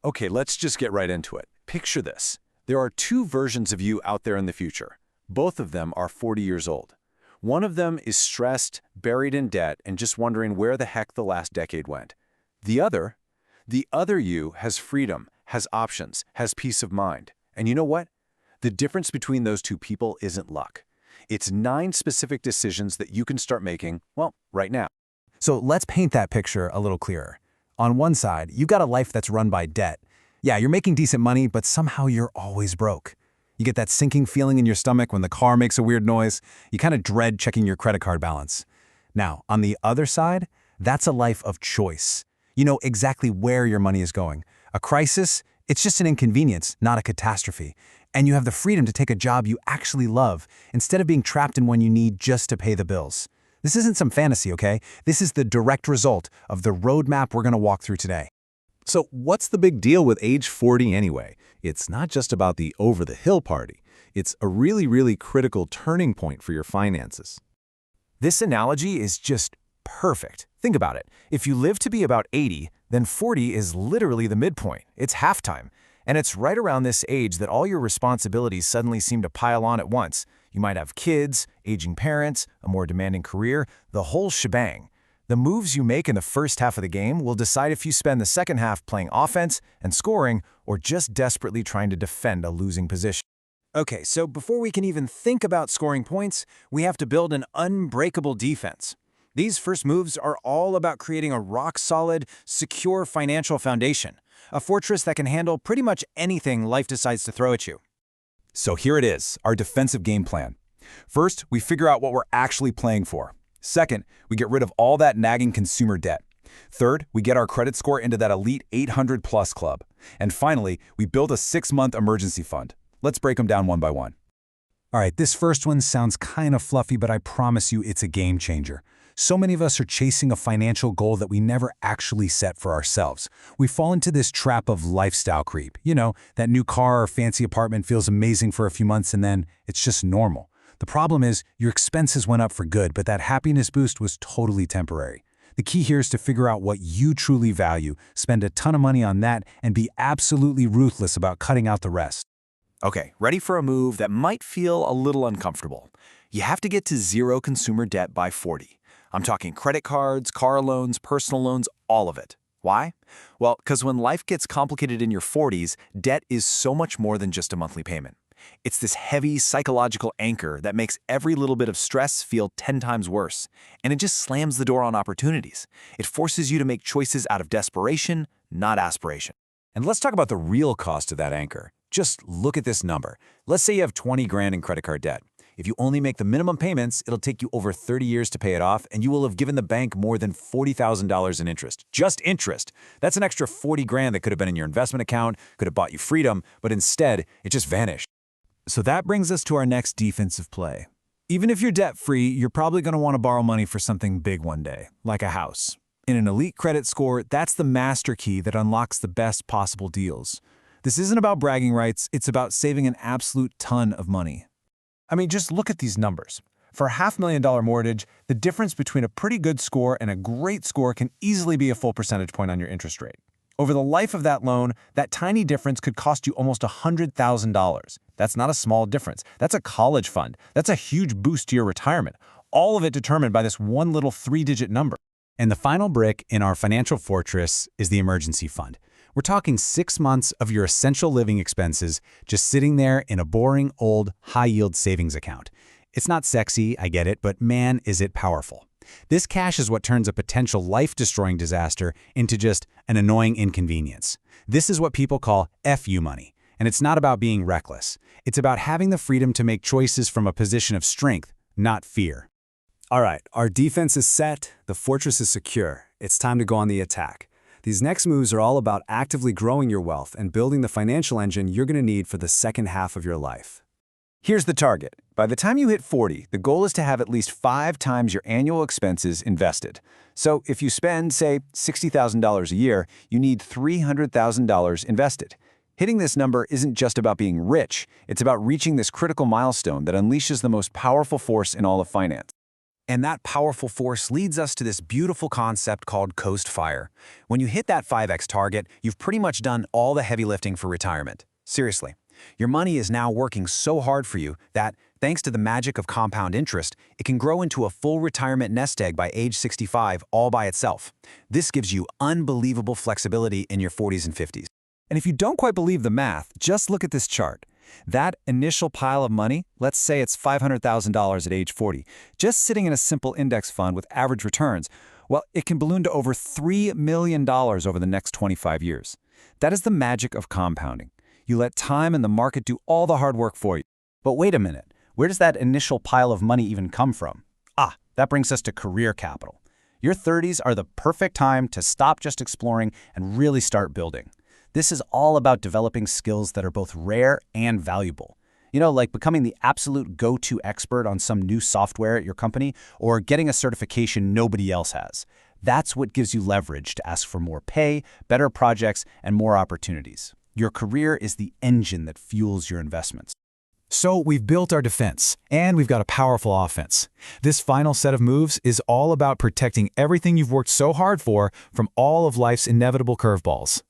Okay, let's just get right into it. Picture this. There are two versions of you out there in the future. Both of them are 40 years old. One of them is stressed, buried in debt, and just wondering where the heck the last decade went. The other you has freedom, has options, has peace of mind. And you know what? The difference between those two people isn't luck. It's 9 specific decisions that you can start making, well, right now. So let's paint that picture a little clearer. On one side, you've got a life that's run by debt. Yeah, you're making decent money, but somehow you're always broke. You get that sinking feeling in your stomach when the car makes a weird noise. You kind of dread checking your credit card balance. Now, on the other side, that's a life of choice. You know exactly where your money is going. A crisis, it's just an inconvenience, not a catastrophe. And you have the freedom to take a job you actually love, instead of being trapped in one you need just to pay the bills. This isn't some fantasy, okay? This is the direct result of the roadmap we're going to walk through today. So what's the big deal with age 40 anyway? It's not just about the over-the-hill party. It's a really critical turning point for your finances. This analogy is just perfect. Think about it. If you live to be about 80, then 40 is literally the midpoint. It's halftime. And it's right around this age that all your responsibilities suddenly seem to pile on at once. You might have kids, aging parents, a more demanding career, the whole shebang. The moves you make in the first half of the game will decide if you spend the second half playing offense and scoring or just desperately trying to defend a losing position. Okay, so before we can even think about scoring points, we have to build an unbreakable defense. These first moves are all about creating a rock-solid, secure financial foundation, a fortress that can handle pretty much anything life decides to throw at you. So here it is, our defensive game plan. First, we figure out what we're actually playing for. Second, we get rid of all that nagging consumer debt. Third, we get our credit score into that elite 800+ club. And finally, we build a 6-month emergency fund. Let's break them down one by one. All right, this first one sounds kind of fluffy, but I promise you it's a game changer. So many of us are chasing a financial goal that we never actually set for ourselves. We fall into this trap of lifestyle creep. You know, that new car or fancy apartment feels amazing for a few months and then it's just normal. The problem is your expenses went up for good, but that happiness boost was totally temporary. The key here is to figure out what you truly value, spend a ton of money on that, and be absolutely ruthless about cutting out the rest. Okay, ready for a move that might feel a little uncomfortable. You have to get to zero consumer debt by 40. I'm talking credit cards, car loans, personal loans, all of it. Why? Well, because when life gets complicated in your 40s, debt is so much more than just a monthly payment. It's this heavy psychological anchor that makes every little bit of stress feel 10 times worse, and it just slams the door on opportunities. It forces you to make choices out of desperation, not aspiration. And let's talk about the real cost of that anchor. Just look at this number. Let's say you have 20 grand in credit card debt. If you only make the minimum payments, it'll take you over 30 years to pay it off, and you will have given the bank more than $40,000 in interest. Just interest. That's an extra 40 grand that could have been in your investment account, could have bought you freedom, but instead, it just vanished. So that brings us to our next defensive play. Even if you're debt-free, you're probably going to want to borrow money for something big one day, like a house. In an elite credit score, that's the master key that unlocks the best possible deals. This isn't about bragging rights, it's about saving an absolute ton of money. I mean, just look at these numbers. For a $500,000 mortgage, the difference between a pretty good score and a great score can easily be a full percentage point on your interest rate. Over the life of that loan, that tiny difference could cost you almost $100,000. That's not a small difference. That's a college fund. That's a huge boost to your retirement. All of it determined by this one little 3-digit number. And the final brick in our financial fortress is the emergency fund. We're talking 6 months of your essential living expenses just sitting there in a boring, old, high-yield savings account. It's not sexy, I get it, but man, is it powerful. This cash is what turns a potential life-destroying disaster into just an annoying inconvenience. This is what people call FU money, and it's not about being reckless. It's about having the freedom to make choices from a position of strength, not fear. All right, our defense is set, the fortress is secure. It's time to go on the attack. These next moves are all about actively growing your wealth and building the financial engine you're going to need for the second half of your life. Here's the target. By the time you hit 40, the goal is to have at least 5 times your annual expenses invested. So if you spend, say, $60,000 a year, you need $300,000 invested. Hitting this number isn't just about being rich, it's about reaching this critical milestone that unleashes the most powerful force in all of finance. And that powerful force leads us to this beautiful concept called coast fire. When you hit that 5x target, you've pretty much done all the heavy lifting for retirement. Seriously, your money is now working so hard for you that, thanks to the magic of compound interest, it can grow into a full retirement nest egg by age 65 all by itself. This gives you unbelievable flexibility in your 40s and 50s. And if you don't quite believe the math, just look at this chart. That initial pile of money, let's say it's $500,000 at age 40, just sitting in a simple index fund with average returns, well, it can balloon to over $3 million over the next 25 years. That is the magic of compounding. You let time and the market do all the hard work for you. But wait a minute, where does that initial pile of money even come from? That brings us to career capital. Your 30s are the perfect time to stop just exploring and really start building. This is all about developing skills that are both rare and valuable. Like becoming the absolute go-to expert on some new software at your company or getting a certification nobody else has. That's what gives you leverage to ask for more pay, better projects, and more opportunities. Your career is the engine that fuels your investments. So we've built our defense, and we've got a powerful offense. This final set of moves is all about protecting everything you've worked so hard for from all of life's inevitable curveballs.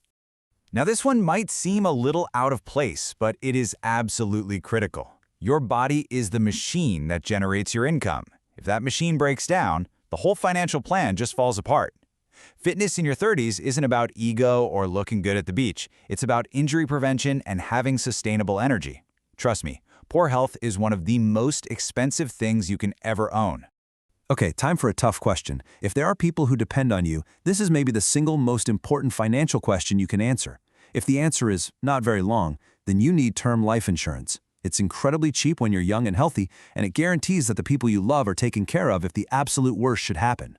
Now, this one might seem a little out of place, but it is absolutely critical. Your body is the machine that generates your income. If that machine breaks down, the whole financial plan just falls apart. Fitness in your 30s isn't about ego or looking good at the beach. It's about injury prevention and having sustainable energy. Trust me, poor health is one of the most expensive things you can ever own. Okay, time for a tough question. If there are people who depend on you, this is maybe the single most important financial question you can answer. If the answer is not very long, then you need term life insurance. It's incredibly cheap when you're young and healthy, and it guarantees that the people you love are taken care of if the absolute worst should happen.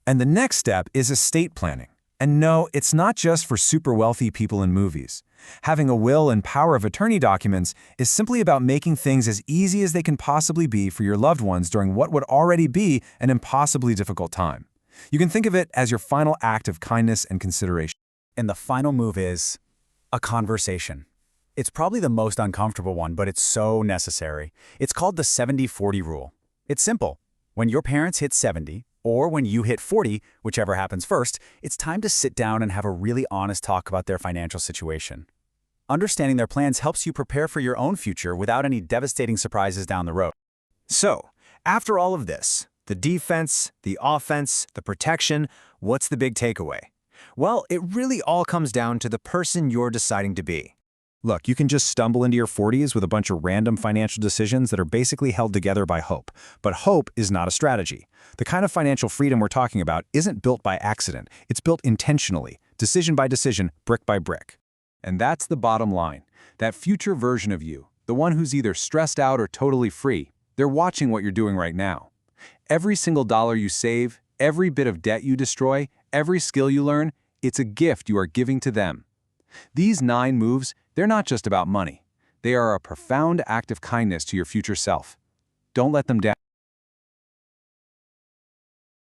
And the next step is estate planning. And no, it's not just for super wealthy people in movies. Having a will and power of attorney documents is simply about making things as easy as they can possibly be for your loved ones during what would already be an impossibly difficult time. You can think of it as your final act of kindness and consideration. And the final move is a conversation. It's probably the most uncomfortable one, but it's so necessary. It's called the 70-40 rule. It's simple. When your parents hit 70, or when you hit 40, whichever happens first, it's time to sit down and have a really honest talk about their financial situation. Understanding their plans helps you prepare for your own future without any devastating surprises down the road. So, after all of this, the defense, the offense, the protection, what's the big takeaway? Well, it really all comes down to the person you're deciding to be. Look, you can just stumble into your 40s with a bunch of random financial decisions that are basically held together by hope. But hope is not a strategy. The kind of financial freedom we're talking about isn't built by accident. It's built intentionally, decision by decision, brick by brick. And that's the bottom line. That future version of you, the one who's either stressed out or totally free, they're watching what you're doing right now. Every single dollar you save, every bit of debt you destroy, every skill you learn, it's a gift you are giving to them. These 9 moves, they're not just about money. They are a profound act of kindness to your future self. Don't let them down.